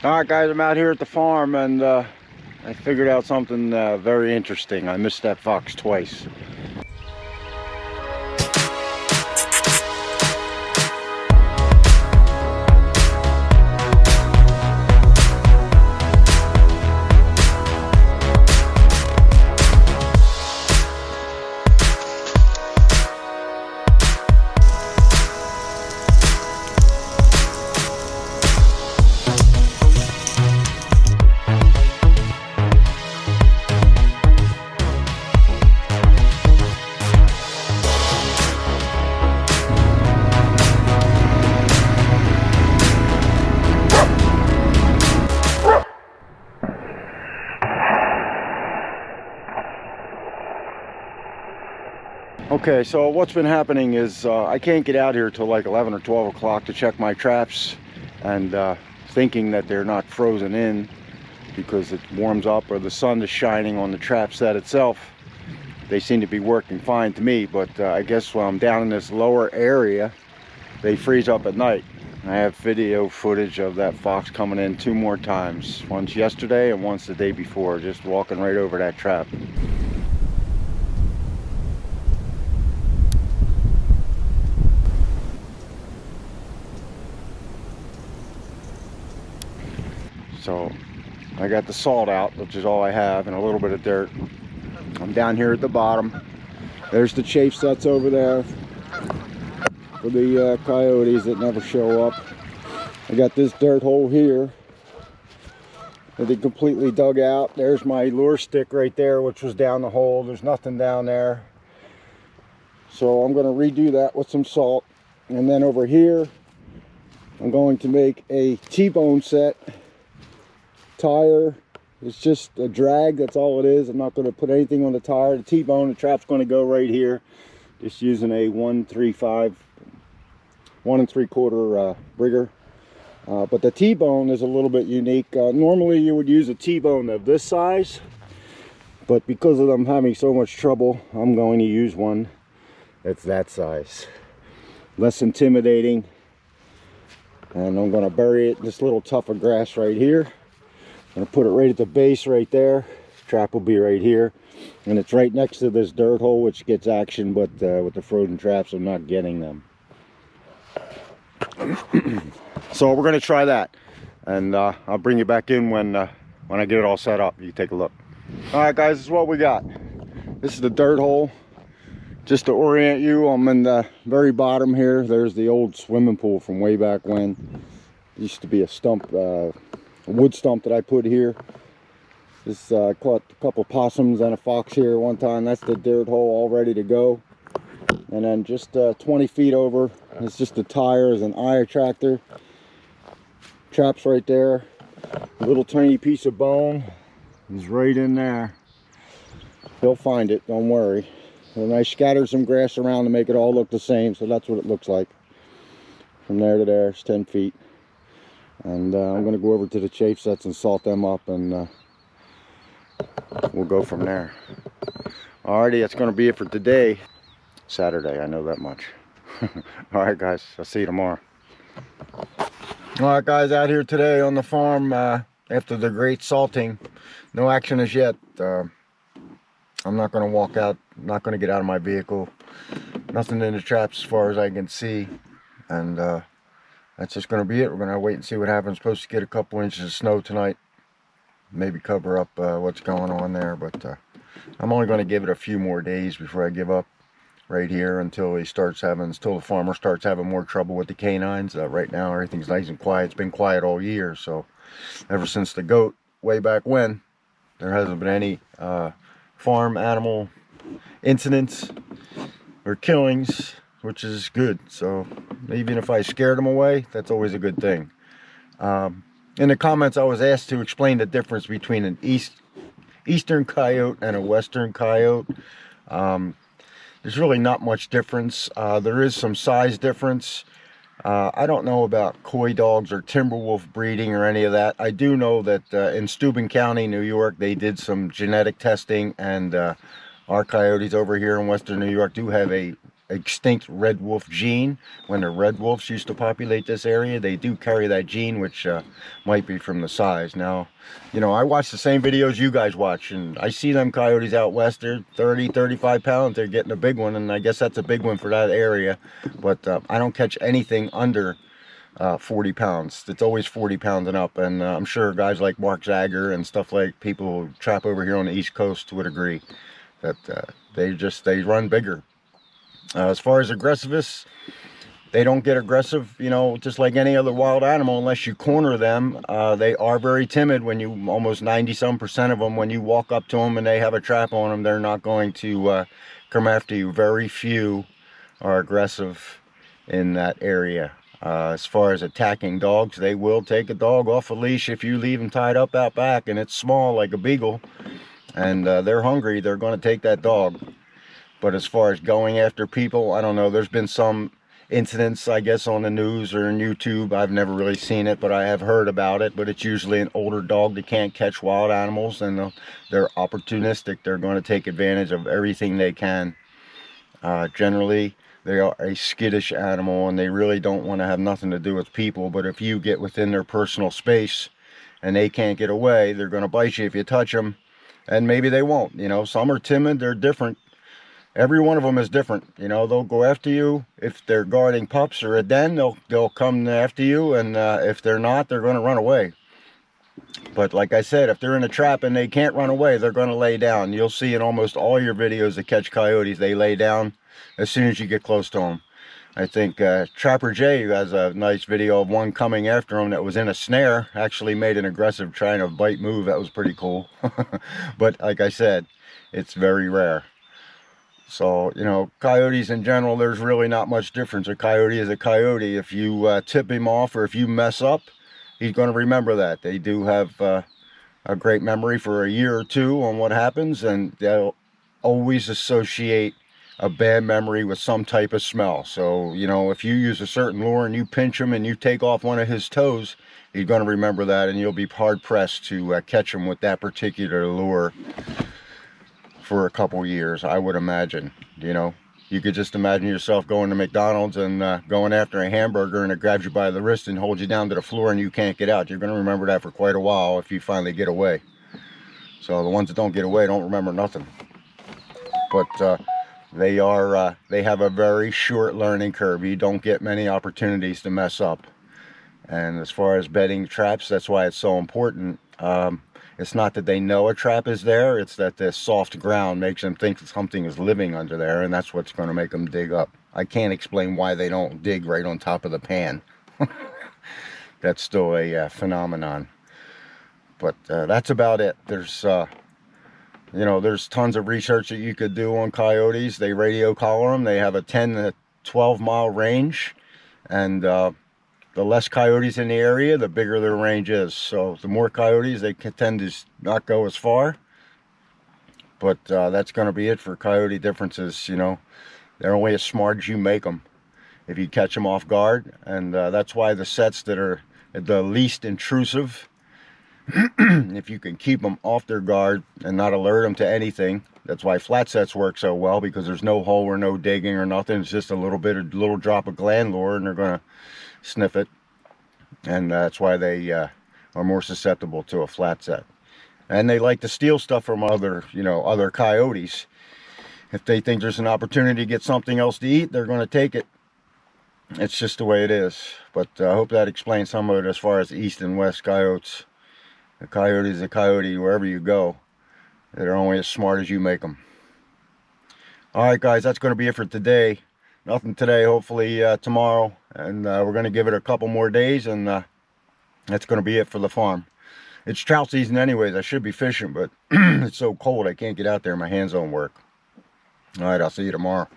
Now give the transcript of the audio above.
Alright guys, I'm out here at the farm and I figured out something very interesting. I missed that fox twice. Okay, so what's been happening is I can't get out here till like 11 or 12 o'clock to check my traps, and thinking that they're not frozen in because it warms up or the sun is shining on the trap set itself. They seem to be working fine to me, but I guess when I'm down in this lower area, they freeze up at night. I have video footage of that fox coming in 2 more times, once yesterday and once the day before, just walking right over that trap. So I got the salt out, which is all I have, and a little bit of dirt. I'm down here at the bottom. There's the chafe sets over there for the coyotes that never show up. I got this dirt hole here that they completely dug out. There's my lure stick right there, which was down the hole. There's nothing down there. So I'm going to redo that with some salt. And then over here, I'm going to make a T-bone set. Tire, it's just a drag, that's all it is. I'm not going to put anything on the tire. The T-bone, the trap's going to go right here, just using a 1.35 1 3/4 rigger. But the T-bone is a little bit unique. Normally you would use a T-bone of this size, but because of them having so much trouble, I'm going to use one that's that size. Less intimidating. And I'm going to bury it in this little tuft of grass right here. I'm going to put it right at the base right there. Trap will be right here. And it's right next to this dirt hole, which gets action, but with the frozen traps, I'm not getting them. So we're going to try that. And I'll bring you back in when I get it all set up. You can take a look. Alright guys, this is what we got. This is the dirt hole. Just to orient you, I'm in the very bottom here. There's the old swimming pool from way back when. It used to be a stump, a wood stump that I put here. This caught a couple possums and a fox here one time. That's the dirt hole all ready to go. And then just 20 feet over, it's just the tire as an eye attractor. Traps right there. A little tiny piece of bone is right in there. He'll find it, don't worry. And I scattered some grass around to make it all look the same, so that's what it looks like. From there to there, it's 10 feet. And I'm going to go over to the chafe sets and salt them up, and we'll go from there. Alrighty, that's going to be it for today. Saturday, I know that much. Alright guys, I'll see you tomorrow. Alright guys, out here today on the farm after the great salting. No action as yet. I'm not going to walk out, not going to get out of my vehicle. Nothing in the traps as far as I can see. And that's just going to be it. We're going to wait and see what happens. Supposed to get a couple inches of snow tonight. Maybe cover up what's going on there. But I'm only going to give it a few more days before I give up right here until the farmer starts having more trouble with the canines. Right now everything's nice and quiet. It's been quiet all year. So ever since the goat way back when, there hasn't been any farm animal incidents or killings, which is good. So even if I scared them away, that's always a good thing. In the comments I was asked to explain the difference between an eastern coyote and a western coyote. There's really not much difference. There is some size difference. I don't know about coy dogs or timberwolf breeding or any of that. I do know that in Steuben County, New York, they did some genetic testing, and our coyotes over here in western New York do have a extinct red wolf gene. When the red wolves used to populate this area, they do carry that gene, which might be from the size. Now, you know, I watch the same videos you guys watch, and I see them coyotes out west. They're 30, 35 pounds. They're getting a big one, and I guess that's a big one for that area. But I don't catch anything under 40 pounds. It's always 40 pounds and up, and I'm sure guys like Mark Zager and stuff, like people who trap over here on the East Coast, would agree that they run bigger. As far as aggressiveness, they don't get aggressive, you know, just like any other wild animal unless you corner them. They are very timid. When you, almost 90-some% of them, when you walk up to them and they have a trap on them, they're not going to come after you. Very few are aggressive in that area. As far as attacking dogs, they will take a dog off a leash if you leave them tied up out back and it's small like a beagle and they're hungry. They're going to take that dog. But as far as going after people, I don't know. There's been some incidents, I guess, on the news or on YouTube. I've never really seen it, but I have heard about it. But it's usually an older dog that can't catch wild animals, and they're opportunistic. They're going to take advantage of everything they can. Generally, they are a skittish animal, and they really don't want to have nothing to do with people. But if you get within their personal space and they can't get away, they're going to bite you if you touch them. And maybe they won't. You know, some are timid. They're different. Every one of them is different. You know, they'll go after you. If they're guarding pups or a den, they'll come after you. And if they're not, they're going to run away. But like I said, if they're in a trap and they can't run away, they're going to lay down. You'll see in almost all your videos that catch coyotes, they lay down as soon as you get close to them. I think Trapper Jay, who has a nice video of one coming after him that was in a snare, actually made an aggressive trying to bite move. That was pretty cool. But like I said, it's very rare. So, you know, coyotes in general, there's really not much difference. A coyote is a coyote. If you tip him off or if you mess up, he's going to remember that. They do have a great memory for a year or two on what happens, and they'll always associate a bad memory with some type of smell. So, you know, if you use a certain lure and you pinch him and you take off one of his toes, he's going to remember that, and you'll be hard-pressed to catch him with that particular lure for a couple years, I would imagine. You know, you could just imagine yourself going to McDonald's and going after a hamburger, and it grabs you by the wrist and holds you down to the floor and you can't get out. You're going to remember that for quite a while if you finally get away. So the ones that don't get away don't remember nothing. But they have a very short learning curve. You don't get many opportunities to mess up. And as far as bedding traps, that's why it's so important. It's not that they know a trap is there, it's that the soft ground makes them think that something is living under there, and that's what's going to make them dig up. I can't explain why they don't dig right on top of the pan. That's still a phenomenon. But that's about it. There's, you know, there's tons of research that you could do on coyotes. They radio collar them. They have a 10 to 12 mile range, and the less coyotes in the area, the bigger their range is. So the more coyotes, they can tend to not go as far. But that's going to be it for coyote differences. You know, they're only as smart as you make them if you catch them off guard. And that's why the sets that are the least intrusive, if you can keep them off their guard and not alert them to anything, that's why flat sets work so well, because there's no hole or no digging or nothing. It's just a little drop of gland lure, and they're going to sniff it. And that's why they are more susceptible to a flat set. And they like to steal stuff from other coyotes. If they think there's an opportunity to get something else to eat, they're going to take it. It's just the way it is. But I hope that explains some of it as far as east and west coyotes. A coyote is a coyote wherever you go. They're only as smart as you make them. Alright guys, that's going to be it for today. Nothing today, hopefully tomorrow. And we're going to give it a couple more days, and that's going to be it for the farm. It's trout season anyways. I should be fishing, but it's so cold I can't get out there. My hands don't work. Alright, I'll see you tomorrow.